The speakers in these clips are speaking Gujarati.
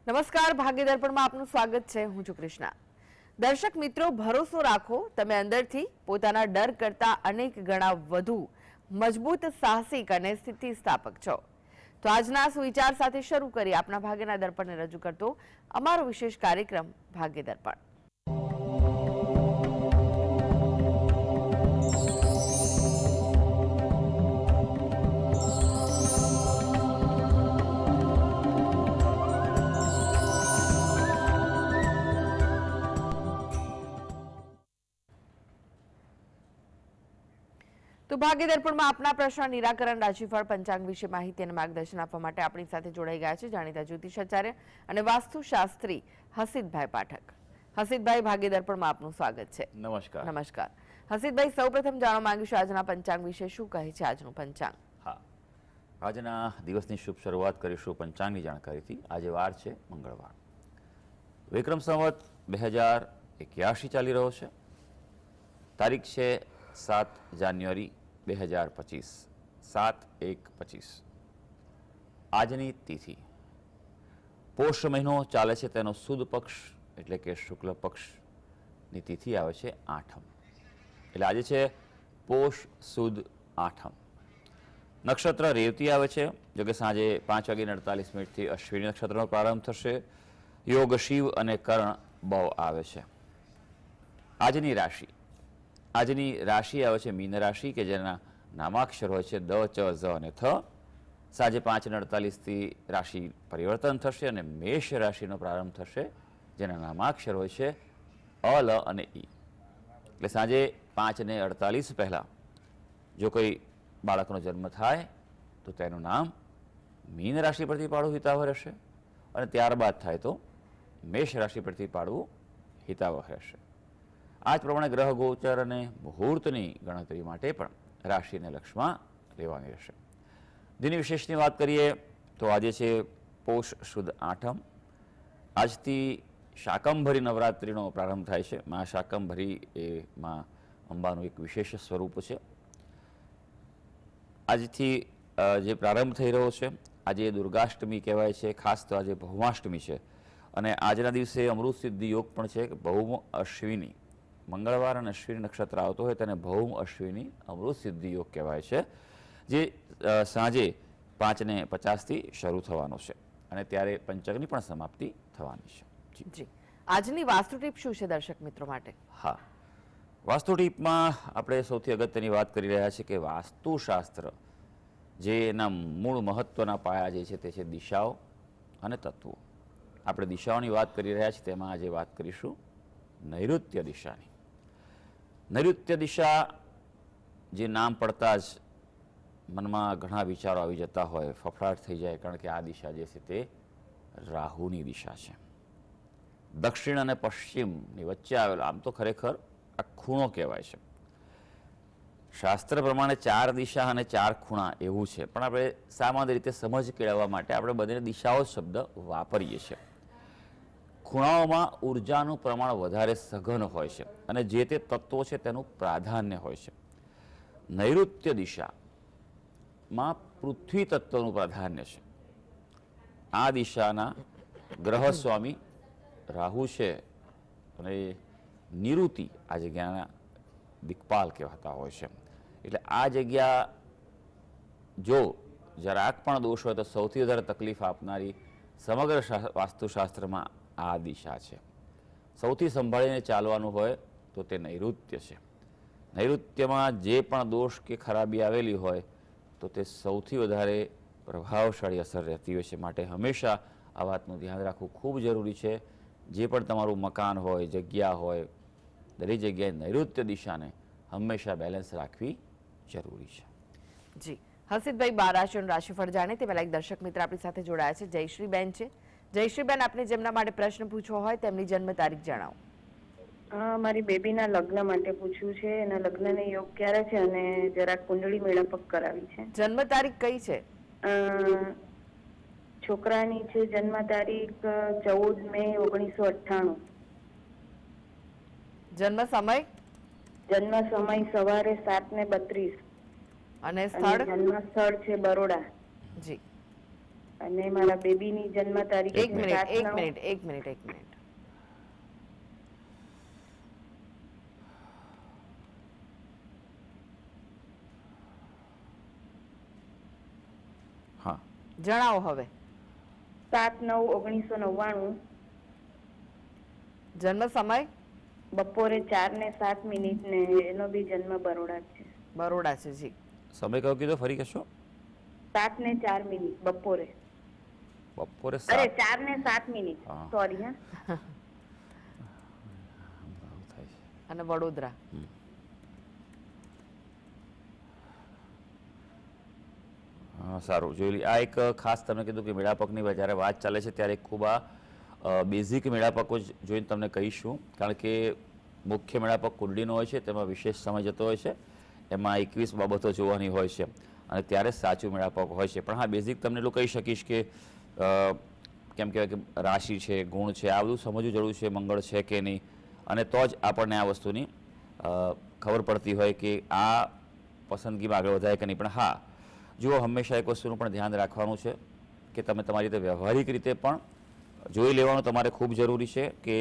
નમસ્કાર, ભાગ્ય દર્પણમાં આપનું સ્વાગત છે. હું છું કૃષ્ણા. દર્શક મિત્રો, ભરોસો રાખો, તમે અંદરથી પોતાના ડર કરતા અનેક ગણા વધુ મજબૂત, સાહસિક અને સ્થિતિસ્થાપક છો. તો આજના સુવિચાર સાથે શરૂ કરી આપના ભાગ્યના દર્પણને રજૂ કરતો અમારો વિશેષ કાર્યક્રમ ભાગ્ય દર્પણ. તો ભાગ્ય દર્પણમાં આપના પ્રશ્ન નિરાકરણ, રાશિફળ, પંચાંગ વિશે માહિતી અને માર્ગદર્શન આપવા માટે આપણી સાથે જોડાઈ ગયા છે જાણીતા જ્યોતિષાચાર્ય અને વાસ્તુશાસ્ત્રી હસીતભાઈ પાઠક. હસીતભાઈ, ભાગ્ય દર્પણમાં આપનું સ્વાગત છે. નમસ્કાર. નમસ્કાર. હસીતભાઈ, સૌપ્રથમ જાણવા માંગીશું આજના પંચાંગ વિશે. શું કહે છે આજનું પંચાંગ? હા, આજના દિવસની શુભ શરૂઆત કરીશું પંચાંગની જાણકારીથી. આજે વાર છે મંગળવાર. વિક્રમ સંવત 2081 ચાલી રહ્યો છે. તારીખ છે 7 જાન્યુઆરી 2025, 7/1/25. આજની તિથિ પોષ મહિનો ચાલે છે, તેનો સુદ પક્ષ એટલે કે શુક્લ પક્ષની તિથિ આવે છે આઠમ. એટલે આજે છે પોષ સુદ આઠમ. નક્ષત્ર રેવતી આવે છે. જો કે સાંજે 5:48 અશ્વિની નક્ષત્રનો પ્રારંભ થશે. યોગ શિવ અને કર્ણ બહુ આવે છે. આજની રાશિ આવે છે મીન રાશિ, કે જેના નામાક્ષર હોય છે દ, ચ, ઝ અને થ. સાંજે 5:48 રાશિ પરિવર્તન થશે અને મેષ રાશિનો પ્રારંભ થશે, જેના નામાક્ષર હોય છે અ, લ અને ઈ. એટલે સાંજે 5:48 પહેલાં જો કોઈ બાળકનો જન્મ થાય તો તેનું નામ મીન રાશિ પરથી પાડવું હિતાવહ રહેશે, અને ત્યારબાદ થાય તો મેષ રાશિ પરથી પાડવું હિતાવહ રહેશે. આ જ પ્રમાણે ગ્રહ ગોચર અને મુહૂર્તની ગણતરી માટે પણ રાશિને લક્ષમાં લેવાની રહેશે. દિન વિશેષની વાત કરીએ તો આજે છે પોષ સુદ આઠમ. આજથી શાકંભરી નવરાત્રિનો પ્રારંભ થાય છે. મા શાકંભરી એ મા અંબાનું એક વિશેષ સ્વરૂપ છે. આજથી જે પ્રારંભ થઈ રહ્યો છે, આજે દુર્ગાષ્ટમી કહેવાય છે. ખાસ તો આજે ભૌમાષ્ટમી છે અને આજના દિવસે અમૃત સિદ્ધિ યોગ પણ છે. ભૌમ અશ્વિની, મંગળવાર અને અશ્વિની નક્ષત્ર આવતો હોય તેને ભૌમ અશ્વિની અમૃત સિદ્ધિ યોગ કહેવાય છે, જે સાંજે 5:50 શરૂ થવાનો છે અને ત્યારે પંચકની પણ સમાપ્તિ થવાની છે. જી, આજની વાસ્તુ ટીપ શું છે દર્શક મિત્રો માટે? હા, વાસ્તુ ટીપમાં આપણે સૌથી અગત્યની વાત કરી રહ્યા છીએ કે વાસ્તુશાસ્ત્ર જે એના મૂળ મહત્વના પાયા જે છે તે છે દિશાઓ અને તત્વો. આપણે દિશાઓની વાત કરી રહ્યા છીએ, તેમાં આજે વાત કરીશું નૈઋત્ય દિશાની. નૈઋત્ય દિશા જે નામ પડતા જ મનમાં ઘણા વિચારો આવી જતા હોય, ફફડાટ થઈ જાય, કારણ કે આ દિશા જે છે તે રાહુની દિશા છે. દક્ષિણ અને પશ્ચિમની વચ્ચે આવેલો આમ તો ખરેખર આ ખૂણો કહેવાય છે. શાસ્ત્ર પ્રમાણે 4 દિશા અને 4 ખૂણા એવું છે, પણ આપણે સામાન્ય રીતે સમજ કેળવવા માટે આપણે બંને દિશાઓ શબ્દ વાપરીએ છીએ. ખૂણાઓમાં ઉર્જાનું પ્રમાણ વધારે સઘન હોય છે અને જે તે તત્વો છે તેનું પ્રાધાન્ય હોય છે. નૈઋત્ય દિશામાં પૃથ્વી તત્વનું પ્રાધાન્ય છે. આ દિશાના ગ્રહ સ્વામી રાહુ છે અને નિરુતિ આ જગ્યાના દિક્પાલ કહેવાતા હોય છે. એટલે આ જગ્યા જો જરાક પણ દોષ હોય તો સૌથી વધારે તકલીફ આપનારી સમગ્ર વાસ્તુશાસ્ત્રમાં આ દિશા છે. સૌથી સંભાળીને ચાલવાનું હોય તો તે નૈઋત્ય છે. નૈઋત્યમાં જે પણ દોષ કે ખરાબી આવેલી હોય તો તે સૌથી વધારે પ્રભાવશાળી અસર રહેતી હોય છે. માટે હંમેશા આ વાતનું ધ્યાન રાખવું ખૂબ જરૂરી છે. જે પણ તમારું મકાન હોય, જગ્યા હોય, દરેક જગ્યાએ નૈઋત્ય દિશાને હંમેશા બેલેન્સ રાખવી જરૂરી છે. જી, હસીતભાઈ, 12 રાશિઓનું રાશિફળ જાણે તે પહેલા એક દર્શક મિત્ર આપણી સાથે જોડાયા છે. જયશ્રીબેન છે. જયશ્રીબેન, આપને જેમના માટે પ્રશ્ન પૂછવો હોય તેમની જન્મ તારીખ જણાવો. મારી બેબીના લગ્ન માટે પૂછ્યું છે. એના લગ્નને યોગ ક્યારે છે અને જરાક કુંડળી મેળાપક કરાવી છે. જન્મ તારીખ કઈ છે? છોકરાની છે જન્મ તારીખ 14 મે 1998. જન્મ સમય? જન્મ સમય સવારે 7:32. અને સ્થળ? જન્મ સ્થળ છે બરોડા. જી, અને મારા બેબીની જન્મ તારીખ એક મિનિટ હા, જણાવો હવે. 7/9/1999. જન્મ સમય? બપોરે 4:07 ને એનો બી જન્મ બરોડા છે. બરોડા છે. જી. સમય કયો કીધો, ફરી કહેશો? 7:04 બપોરે. બપોરે અરે 7. 4:07. હા. સોરી હા. થાય છે. અને વડોદરા. હા, સારું જોઈ આ એક ખાસ તમે કીધું કે મેળાપકની જ્યારે વાત ચાલે છે ત્યારે ખૂબ આ બેઝિક મેળાપકો જ જોઈને તમને કહીશું, કારણ કે મુખ્ય મેળાપક કુંડળીનો હોય છે, તેમાં વિશેષ સમય જતો હોય છે, એમાં 21 બાબતો જોવાની હોય છે અને ત્યારે સાચું મેળાપક હોય છે. પણ હા, બેઝિક તમને એટલું કહી શકીશ કે કેમ કહેવાય કે રાશિ છે, ગુણ છે, આ બધું સમજવું જરૂર છે, મંગળ છે કે નહીં, અને તો જ આપણને આ વસ્તુની ખબર પડતી હોય કે આ પસંદગીમાં આગળ વધાય કે નહીં. પણ હા, જુઓ, હંમેશા એક વસ્તુનું પણ ધ્યાન રાખવાનું છે કે તમે તમારી રીતે વ્યવહારિક રીતે પણ જોઈ લેવાનું તમારે ખૂબ જરૂરી છે કે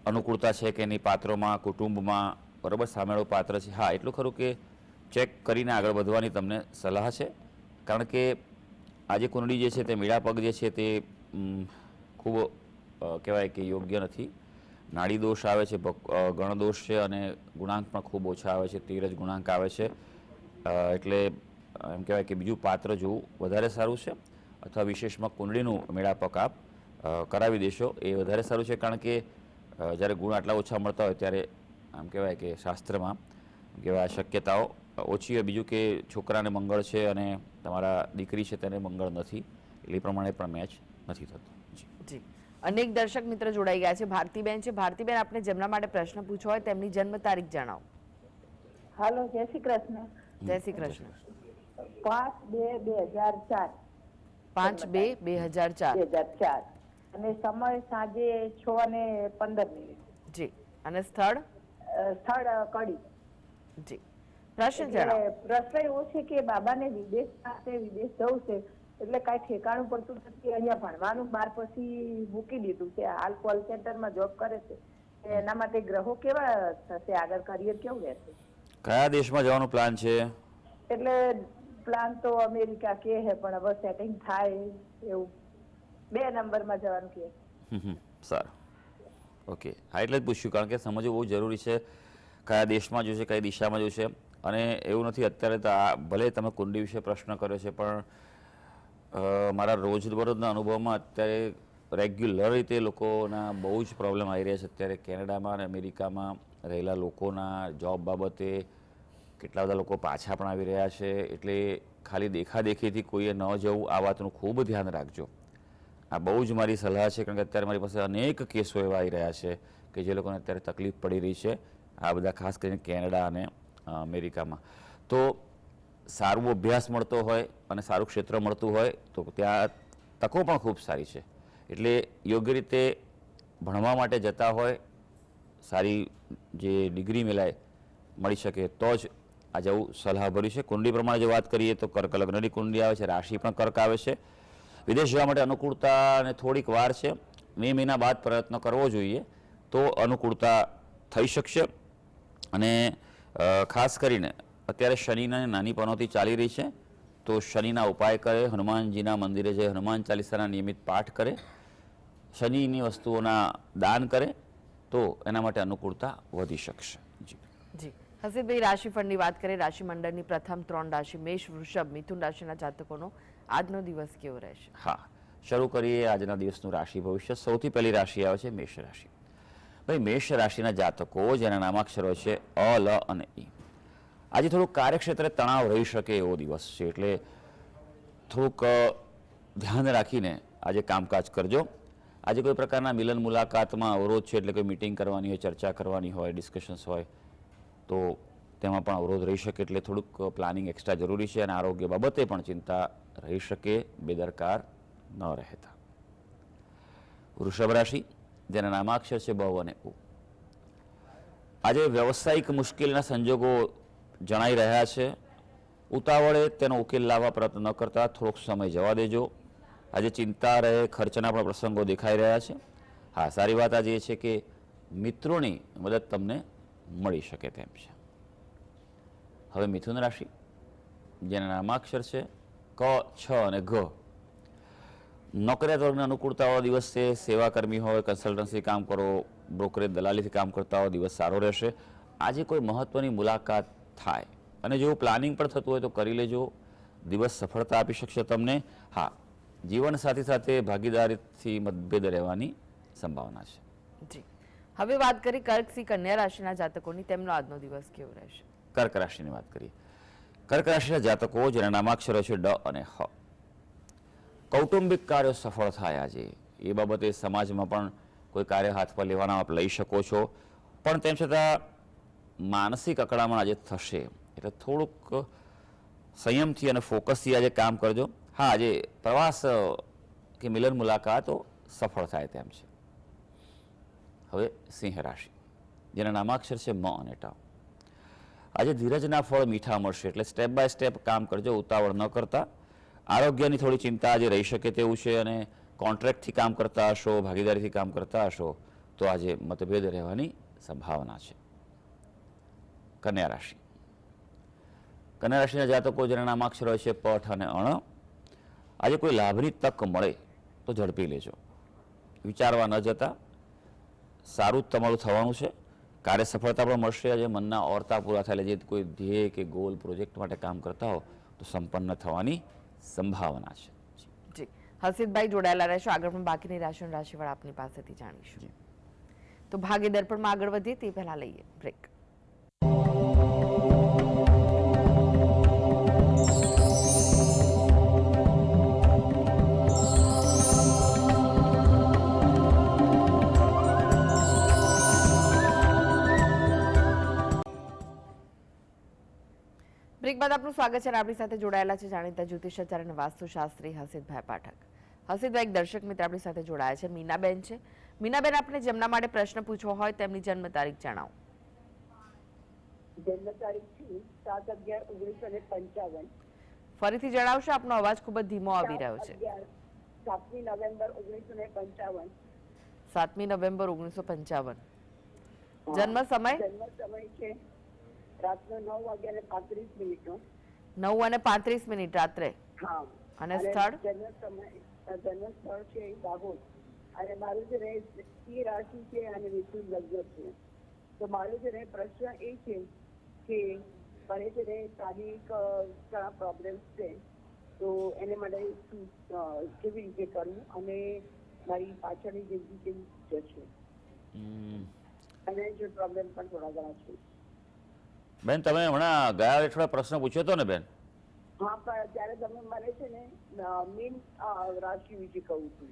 અનુકૂળતા છે કે એની પાત્રોમાં, કુટુંબમાં, બરાબર, સામેળો પાત્ર છે. હા, એટલું ખરું કે ચેક કરીને આગળ વધવાની તમને સલાહ છે, કારણ કે આજે કુંડળી જે છે તે મેળાપગ જે છે તે ખૂબ કહેવાય કે યોગ્ય નથી. નાડી દોષ આવે છે, ગણદોષ છે અને ગુણાંક પણ ખૂબ ઓછા આવે છે, 13 જ ગુણાંક આવે છે. એટલે એમ કહેવાય કે બીજું પાત્ર જોવું વધારે સારું છે, અથવા વિશેષમાં કુંડળીનું મેળાપક આપ કરાવી દેશો એ વધારે સારું છે, કારણ કે જ્યારે ગુણ આટલા ઓછા મળતા હોય ત્યારે આમ કહેવાય કે શાસ્ત્રમાં કહેવાય શક્યતાઓ ઓછી હોય. બીજું કે છોકરાને મંગળ છે અને તમારા દીકરી છે તેને મંગળ નથી, એટલે એ પ્રમાણે પણ મેચ નથી થતું. જી. અનેક દર્શક મિત્ર જોડાઈ ગયા છે. ભારતીબેન છે. ભારતીબેન, આપણે જેમના માટે પ્રશ્ન પૂછવો હોય તેમની જન્મ તારીખ જણાવો. હાલો, જય શ્રી કૃષ્ણ. જય શ્રી કૃષ્ણ. 5/2/2004. 5/2/2004. 2004 અને સમય સાંજે 6:15. જી. અને સ્થળ? સ્થળ કડી. જી. પ્રશ્ન જણાવો. પ્રશ્ન એવો છે કે બાબાને વિદેશ જવું છે, એટલે કાંઈ ઠેકાણું પડતું નથી. અહીંયા ભણવાનું 12 પછી મૂકી દીધું છે. હાલ કોલ સેન્ટરમાં જોબ કરે છે. એના માટે ગ્રહો કેવા થશે, આગળ કરિયર કેવું રહેશે? કયા દેશમાં જવાનો પ્લાન છે? એટલે પ્લાન તો અમેરિકા કે હે, પણ હવે સેટિંગ થાય એવું 2 નંબરમાં જવાનું કે. સારું, ઓકે. હા, એટલે જ પૂછ્યું, કારણ કે સમજવું બહુ જરૂરી છે કયા દેશમાં જોશે, કઈ દિશામાં જોશે. અને એવું નથી અત્યારે તો આ ભલે તમે કુંડળી વિશે પ્રશ્ન કર્યો છે, પણ મારા રોજબરોજના અનુભવમાં અત્યારે રેગ્યુલર રીતે લોકોના બહુ જ પ્રોબ્લેમ આવી રહ્યા છે. અત્યારે કેનેડામાં અને અમેરિકામાં રહેલા લોકોના જોબ બાબતે કેટલા બધા લોકો પાછા પણ આવી રહ્યા છે. એટલે ખાલી દેખાદેખીથી કોઈએ ન જવું, આ વાતનું ખૂબ ધ્યાન રાખજો. આ બહુ જ મારી સલાહ છે, કારણ કે અત્યારે મારી પાસે અનેક કેસો એવા આવી રહ્યા છે કે જે લોકોને અત્યારે તકલીફ પડી રહી છે, આ બધા ખાસ કરીને કેનેડા અને અમેરિકામાં. તો સારું અભ્યાસ મળતો હોય અને સારું ક્ષેત્ર મળતું હોય તો ત્યાં તકો પણ ખૂબ સારી છે. એટલે યોગ્ય રીતે ભણવા માટે જતા હોય, સારી જે ડિગ્રી મળી શકે તો જ આ જવું સલાહભર્યું છે. કુંડળી પ્રમાણે જો વાત કરીએ તો કર્ક લગ્નની કુંડળી આવે છે, રાશિ પણ કર્ક આવે છે. વિદેશ જવા માટે અનુકૂળતા અને થોડીક વાર છે. 2 મહિના બાદ પ્રયત્ન કરવો જોઈએ તો અનુકૂળતા થઈ શકશે. અને ખાસ કરીને અત્યારે શનિના નાની પનોતી ચાલી રહી છે, તો શનિના ઉપાય કરે, હનુમાનજીના મંદિરે જઈ હનુમાન ચાલીસાના નિયમિત પાઠ કરે, શનિની વસ્તુઓના દાન કરે તો એના માટે અનુકૂળતા વધી શકશે. જી. હસીબભાઈ, રાશિફળની વાત કરીએ. રાશિ મંડળની પ્રથમ 3 રાશિ મેષ, વૃષભ, મિથુન રાશિના જાતકોનો આજનો દિવસ કેવો રહેશે? હા, શરૂ કરીએ આજના દિવસનું રાશિ ભવિષ્ય. સૌથી પહેલી રાશિ આવે છે મેષ રાશિ. ભાઈ, મેષ રાશિના જાતકો જેના નામાક્ષરો છે અ, લ અને ઈ, આજે થોડુંક કાર્યક્ષેત્રે તણાવ રહી શકે એવો દિવસ છે, એટલે થોડુંક ધ્યાન રાખીને આજે કામકાજ કરજો. આજે કોઈ પ્રકારના મિલન મુલાકાતમાં અવરોધ છે, એટલે કોઈ મિટિંગ કરવાની હોય, ચર્ચા કરવાની હોય, ડિસ્કશન્સ હોય તો તેમાં પણ અવરોધ રહી શકે, એટલે થોડુંક પ્લાનિંગ એક્સ્ટ્રા જરૂરી છે. અને આરોગ્ય બાબતે પણ ચિંતા રહી શકે, બેદરકાર ન રહેતા. વૃષભ રાશિ જેના નામાક્ષર છે બ અને ઉ, આજે વ્યવસાયિક મુશ્કેલીના સંજોગો જણાઈ રહ્યા છે. ઉતાવળે તેનો ઉકેલ લાવવા પ્રયત્ન ન કરતા થોડોક સમય જવા દેજો. આજે ચિંતા રહે, ખર્ચના પણ પ્રસંગો દેખાઈ રહ્યા છે. હા, સારી વાત આજે એ છે કે મિત્રોની મદદ તમને મળી શકે તેમ છે. હવે મિથુન રાશિ, જેના નામાક્ષર છે ક, છ અને ઘ. નોકરિયાત વર્ગને અનુકૂળતાવાળો દિવસ છે. સેવાકર્મી હોય, કન્સલ્ટન્સી કામ કરો, બ્રોકરેજ દલાલીથી કામ કરતા હોય, દિવસ સારો રહેશે. આજે કોઈ મહત્વની મુલાકાત થાય અને જો પ્લાનિંગ પણ થતું હોય તો કરી લેજો. દિવસ સફળતા આપી શકશે તમને. હા, જીવન સાથી સાથે ભાગીદારીથી મતભેદ રહેવાની સંભાવના છે. જી, હવે વાત કરી કર્ક સી કન્યા રાશિના જાતકોની, તેમનો આજનો દિવસ કેવો રહેશે? કર્ક રાશિની વાત કરીએ. કર્ક રાશિના જાતકો જેના નામાક્ષરો છે ડ અને હ. કૌટુંબિક કાર્યો સફળ થાય આજે. એ બાબતે સમાજમાં પણ કોઈ કાર્ય હાથ પર લેવાના આપ લઈ શકો છો, પણ તેમ છતાં માનસિક અકળામણ આજે થશે, એટલે થોડુંક સંયમથી અને ફોકસથી આજે કામ કરજો. હા, આજે પ્રવાસ કે મિલન મુલાકાતો સફળ થાય તેમ છે. હવે સિંહ રાશિ, જેના નામાક્ષર છે મ અને ટ. આજે ધીરજના ફળ મીઠા મળશે, એટલે સ્ટેપ બાય સ્ટેપ કામ કરજો, ઉતાવળ ન કરતા. આરોગ્યની થોડી ચિંતા આજે રહી શકે તેવું છે, અને કોન્ટ્રાક્ટથી કામ કરતા હશો, ભાગીદારીથી કામ કરતા હશો તો આજે મતભેદ રહેવાની સંભાવના છે. કન્યા રાશિ, કન્યા રાશિના જાતકો જેના નામાક્ષરો છે પઠ અને અણ. આજે કોઈ લાભની તક મળે તો ઝડપી લેજો, વિચારવા ન જતા. સારું જ તમારું થવાનું છે. કાર્ય સફળતા પણ મળશે. આજે મનના ઓરતા પૂરા થાય, જે કોઈ ધ્યેય કે ગોલ પ્રોજેક્ટ માટે કામ કરતા હો તો સંપન્ન થવાની સંભાવના છે. જી, હર્ષિતભાઈ જોડાયેલા રહેશો. આગળ પણ બાકીની રાશિઓની રાશિફળ આપની પાસેથી જાણીશું. તો ભાગ્ય દર્પણમાં આગળ વધીએ તે પહેલા લઈએ બ્રેક. બ્રેક બાદ આપનું સ્વાગત છે. આપણી સાથે જોડાયેલા છે જાણીતા જ્યોતિષાચાર્ય અને વાસ્તુશાસ્ત્રી હર્ષિતભાઈ પાઠક. હર્ષિતભાઈ, એક દર્શક મિત્ર આપણી સાથે જોડાયા છે, મીનાબેન છે. મીનાબેન, આપણે જેમના માટે પ્રશ્ન પૂછવો હોય તેમની જન્મ તારીખ જણાવો. જન્મ તારીખ છે 7/11/1955. ફરીથી જણાવશો? આપનો અવાજ ખૂબ જ ધીમો આવી રહ્યો છે. 7મી નવેમ્બર 1955. 7મી નવેમ્બર 1955. જન્મ સમય? જન્મ સમય છે રાતનો 9:35. 9:35 રાત્રે. હા. અને સ્થળ? જન્મ સ્થળ છે દાહોદ. અને મારું છે ને સિંહ રાશિ છે અને મિથુન લગ્ન છે. તો મારો છે ને પ્રશ્ન એ છે કે મને છે ને શારીરિક ઘણા પ્રોબ્લેમ્સ છે, તો એને માટે શું કેવી રીતે કરવું અને મારી પાછળની જિંદગી કેવી જશે, અને જે પ્રોબ્લેમ પણ થોડા ઘણા છે. બેન, તમે હમણાં ગયા અઠવાડિયે પ્રશ્ન પૂછ્યો હતો ને બેન? હા, પણ ત્યારે તમે મને છે ને મીન રાશિ વિશે કહું છું.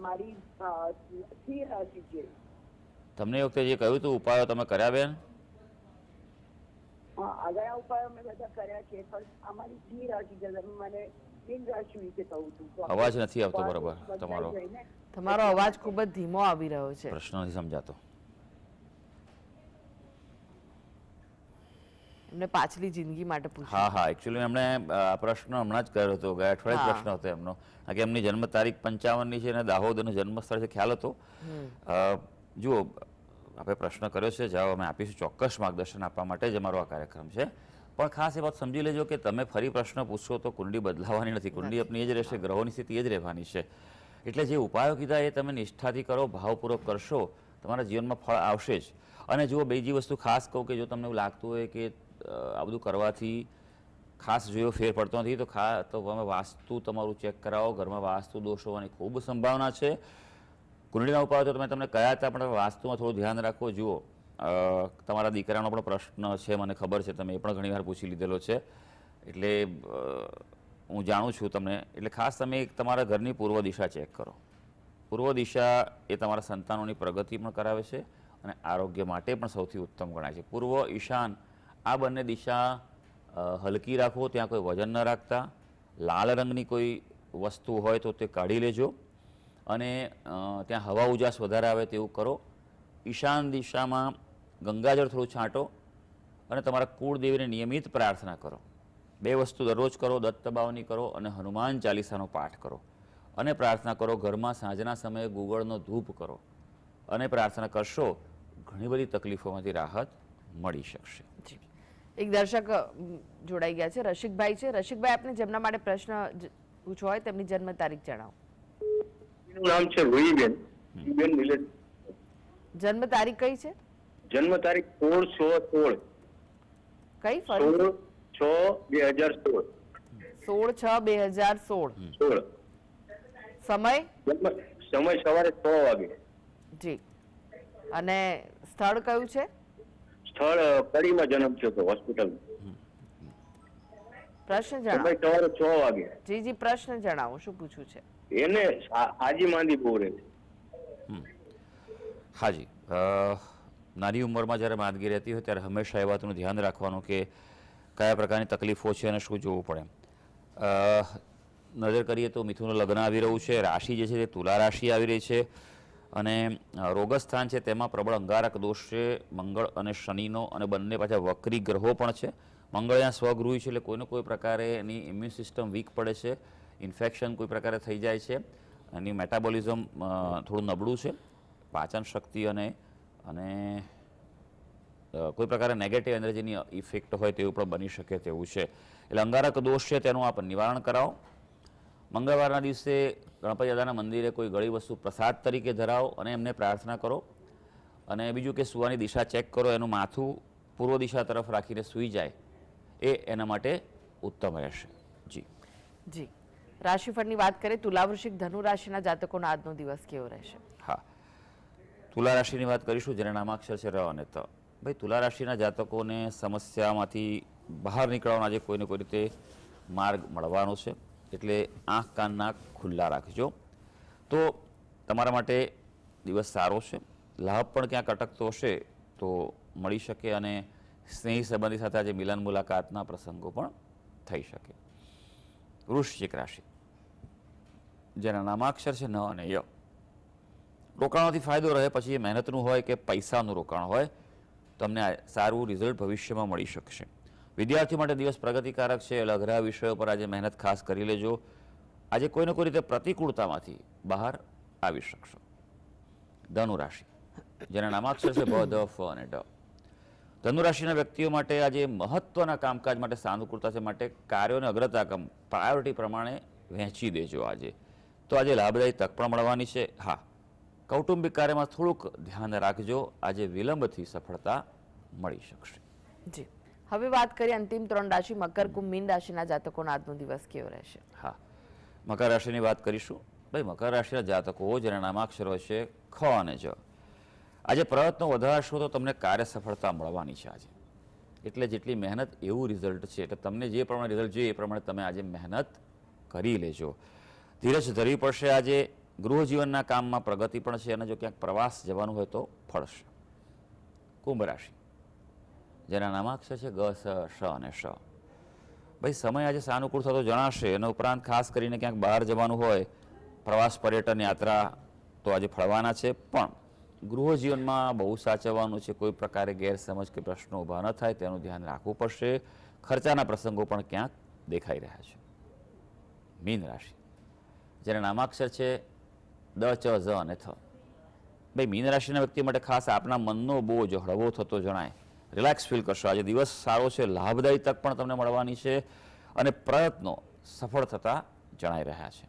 મારી સિંહ રાશિ છે. તમને એ વખતે જે કહ્યું હતું ઉપાયો તમે કર્યા બેન? હા, આગળના ઉપાયો મેં બધા કર્યા છે, પણ અમારી સિંહ રાશિ છે. તમે મને મીન રાશિ વિશે કહું છું. અવાજ નથી આવતો બરોબર તમારો. તમારો અવાજ ખૂબ જ ધીમો આવી રહ્યો છે. પ્રશ્ન નથી સમજાતો. એમને પાછલી જિંદગી માટે પૂછ્યું. હા હા, એકચ્યુઅલી એમણે આ પ્રશ્ન હમણાં જ કર્યો હતો, ગયા અઠવાડિયે પ્રશ્ન હતો એમનો. કે એમની જન્મ તારીખ 55ની છે અને દાહોદ અને જન્મ સ્થળ છે, ખ્યાલ હતો. જુઓ, આપણે પ્રશ્ન કર્યો છે, જવાબ અમે આપીશું. ચોક્કસ માર્ગદર્શન આપવા માટે જ અમારો આ કાર્યક્રમ છે. પણ ખાસ એ વાત સમજી લેજો કે તમે ફરી પ્રશ્ન પૂછશો તો કુંડલી બદલાવાની નથી. કુંડલી આપણી એ જ રહેશે, ગ્રહોની સ્થિતિ એ જ રહેવાની છે. એટલે જે ઉપાયો કીધા એ તમે નિષ્ઠાથી કરો, ભાવપૂર્વક કરશો, તમારા જીવનમાં ફળ આવશે જ. અને જુઓ, બીજી વસ્તુ ખાસ કહું કે જો તમને એવું લાગતું હોય કે આ બધું કરવાથી ખાસ જો ફેર પડતો નથી તો તમે વાસ્તુ તમારું ચેક કરાવો. ઘરમાં વાસ્તુ દોષ હોવાની ખૂબ સંભાવના છે. કુંડળીના ઉપાયો તો તમને કયા હતા, પણ વાસ્તુમાં થોડું ધ્યાન રાખો. જુઓ, તમારા દીકરાનો પણ પ્રશ્ન છે, મને ખબર છે, તમે એ પણ ઘણીવાર પૂછી લીધેલો છે, એટલે હું જાણું છું તમને. એટલે ખાસ તમે તમારા ઘરની પૂર્વ દિશા ચેક કરો. પૂર્વ દિશા એ તમારા સંતાનોની પ્રગતિ પણ કરાવે છે અને આરોગ્ય માટે પણ સૌથી ઉત્તમ ગણાય છે. પૂર્વ, ઈશાન આ બંને દિશા હલકી રાખો, ત્યાં કોઈ વજન ન રાખતા. લાલ રંગની કોઈ વસ્તુ હોય તો તે કાઢી લેજો અને ત્યાં હવા ઉજાસ વધારે આવે તેવું કરો. ઈશાન દિશામાં ગંગાજળ થોડું છાંટો અને તમારા કુળદેવીને નિયમિત પ્રાર્થના કરો. બે વસ્તુ દરરોજ કરો, દત્ત દબાવની કરો અને હનુમાન ચાલીસાનો પાઠ કરો અને પ્રાર્થના કરો. ઘરમાં સાંજના સમયે ગુગળનો ધૂપ કરો અને પ્રાર્થના કરશો, ઘણી બધી તકલીફોમાંથી રાહત મળી શકશે. જી. એક દર્શક જોડાઈ ગયા છે, રસિકભાઈ છે. રસિકભાઈ, આપને જેમના માટે પ્રશ્ન પૂછવો હોય તેમની જન્મ તારીખ જણાવો. એનું નામ છે રૂહીબેન. રૂહીબેન નિલેશ. જન્મ તારીખ કઈ છે? જન્મ તારીખ 16/6/16. કઈ? ફરી 16/6/2016. 16/6/2016. 16. સમય? સમય સવારે 6 વાગે. જી. અને સ્થળ કયું છે? સ્થળ કડીમાં જન્મ થયો હતો, હોસ્પિટલ. પ્રશ્ન સમય જણાવો. સવારે 6 વાગે. જી જી, પ્રશ્ન જણાવો, શું પૂછવું છે? એને હાજી માંદી બહુ રહે છે. હાજી, નાની ઉંમરમાં જ્યારે માંદગી રહેતી હોય ત્યારે હંમેશા એ વાતનું ધ્યાન રાખવાનું કે કયા પ્રકારની તકલીફો છે અને શું જોવું પડે. નજર કરીએ તો મિથુનનું લગ્ન આવી રહ્યું છે, રાશિ જે છે તે તુલા રાશિ આવી રહી છે અને રોગસ્થાન છે તેમાં પ્રબળ અંગારક દોષ છે, મંગળ અને શનિનો, અને બંને પાછા વક્રી ગ્રહો પણ છે. મંગળ અહીંયા સ્વગૃહી છે એટલે કોઈને કોઈ પ્રકારે એની ઇમ્યુન સિસ્ટમ વીક પડે છે, ઇન્ફેક્શન કોઈ પ્રકારે થઈ જાય છે, એની મેટાબોલિઝમ થોડું નબળું છે, પાચન શક્તિ અને કોઈ પ્રકારે નેગેટિવ એનર્જીની ઇફેક્ટ હોય તેવું પણ બની શકે તેવું છે. એટલે અંગારક દોષ છે તેનું આપ નિવારણ કરાવો. મંગળવારના દિવસે ગણપતિ દાદાના મંદિરે કોઈ ગળી વસ્તુ પ્રસાદ તરીકે ધરાવો અને એમને પ્રાર્થના કરો. અને બીજું કે સુવાની દિશા ચેક કરો, એનું માથું પૂર્વ દિશા તરફ રાખીને સૂઈ જાય એ એના માટે ઉત્તમ રહેશે. જી જી. રાશિફળની વાત કરીએ, તુલા, વૃશ્ચિક, ધનુ રાશિના જાતકોનો આજનો દિવસ કેવો રહેશે? હા, તુલા રાશિની વાત કરીશું જેના નામાક્ષર છે ર અને ત. ભાઈ, તુલા રાશિના જાતકોને સમસ્યામાંથી બહાર નીકળવાનો આજે કોઈને કોઈ રીતે માર્ગ મળવાનો છે, એટલે આંખ કાન નાક ખુલ્લા રાખજો તો તમારા માટે દિવસ સારો છે. લાભ પણ ક્યાંક અટકતો હશે તો મળી શકે અને સ્નેહી સંબંધી સાથે આજે મિલન મુલાકાતના પ્રસંગો પણ થઈ શકે. વૃશ્ચિક રાશિ જેના નામાક્ષર છે ન અને ય. રોકાણોથી ફાયદો રહે, પછી એ મહેનતનું હોય કે પૈસાનું રોકાણ હોય, તમને સારું રિઝલ્ટ ભવિષ્યમાં મળી શકશે. વિદ્યાર્થી માટે દિવસ પ્રગતિકારક છે. અઘરા વિષયો પર આજે મહેનત ખાસ કરી લેજો. આજે કોઈને કોઈ રીતે પ્રતિકૂળતામાંથી બહાર આવી શકશો. ધનુ રાશિ જેના નામાક્ષર છે ભ, દ, ફ અને ડ. ધનુ રાશિના વ્યક્તિઓ માટે આજે મહત્વના કામકાજ માટે સાનુકૂળતા છે, માટે કાર્યોને અગ્રતા પ્રાયોરિટી પ્રમાણે વહેંચી દેજો આજે. તો આજે લાભદાયી તક પણ મળવાની છે. હા, કૌટુંબિક કાર્યમાં થોડુંક ધ્યાન રાખજો, આજે વિલંબથી સફળતા મળી શકશે. જી. હવે વાત કરીએ અંતિમ 3 રાશિ, મકર, કુંભ, મીન રાશિના જાતકોનો આજનો દિવસ કેવો રહેશે? હા, મકર રાશિની વાત કરીશું. ભાઈ, મકર રાશિના જાતકો જેના નામાક્ષરો છે ખ અને જ. આજે પ્રયત્નો વધારશો તો તમને કાર્ય સફળતા મળવાની છે આજે. એટલે જેટલી મહેનત એવું રિઝલ્ટ છે, એટલે તમને જે પ્રમાણે રિઝલ્ટ જોઈએ એ પ્રમાણે તમે આજે મહેનત કરી લેજો. ધીરજ ધરવી પડશે. આજે ગૃહ જીવનના કામમાં પ્રગતિ પણ છે અને જો ક્યાંક પ્રવાસ જવાનું હોય તો ફળશે. કુંભ રાશિ જેના નામાક્ષર છે ગ, સ, શ અને શ. ભાઈ, સમય આજે સાનુકૂળ થતો જણાશે. એના ઉપરાંત ખાસ કરીને ક્યાંક બહાર જવાનું હોય, પ્રવાસ, પર્યટન, યાત્રા તો આજે ફળવાના છે, પણ ગૃહ જીવનમાં બહુ સાચવવાનું છે. કોઈ પ્રકારે ગેરસમજ કે પ્રશ્નો ઊભા ન થાય તેનું ધ્યાન રાખવું પડશે. ખર્ચાના પ્રસંગો પણ ક્યાંક દેખાઈ રહ્યા છે. મીન રાશિ જેના નામાક્ષર છે દ, ચ, ઝ અને થ. ભાઈ, મીન રાશિના વ્યક્તિ માટે ખાસ આપના મનનો બોજ હળવો થતો જણાય. રિલેક્સ ફીલ કરશો. આજે દિવસ સારો છે. લાભદાયી તક પણ તમને મળવાની છે અને પ્રયત્નો સફળ થતા જણાઈ રહ્યા છે.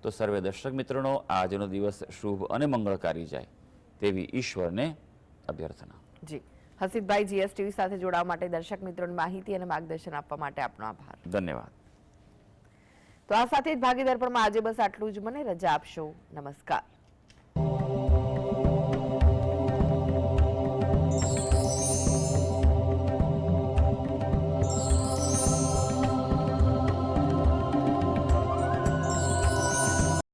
તો સર્વે દર્શક મિત્રોનો આજનો દિવસ શુભ અને મંગળકારી જાય તેવી ઈશ્વરને અભ્યર્થના. જી. હસીબભાઈ, જીએસટીવી સાથે જોડાવા માટે, દર્શક મિત્રોને માહિતી અને માર્ગદર્શન આપવા માટે આપનો આભાર. ધન્યવાદ. તો આ સાથે જ ભાગીદાર પણ આજે બસ આટલું જ. મને રજા આપશો. નમસ્કાર.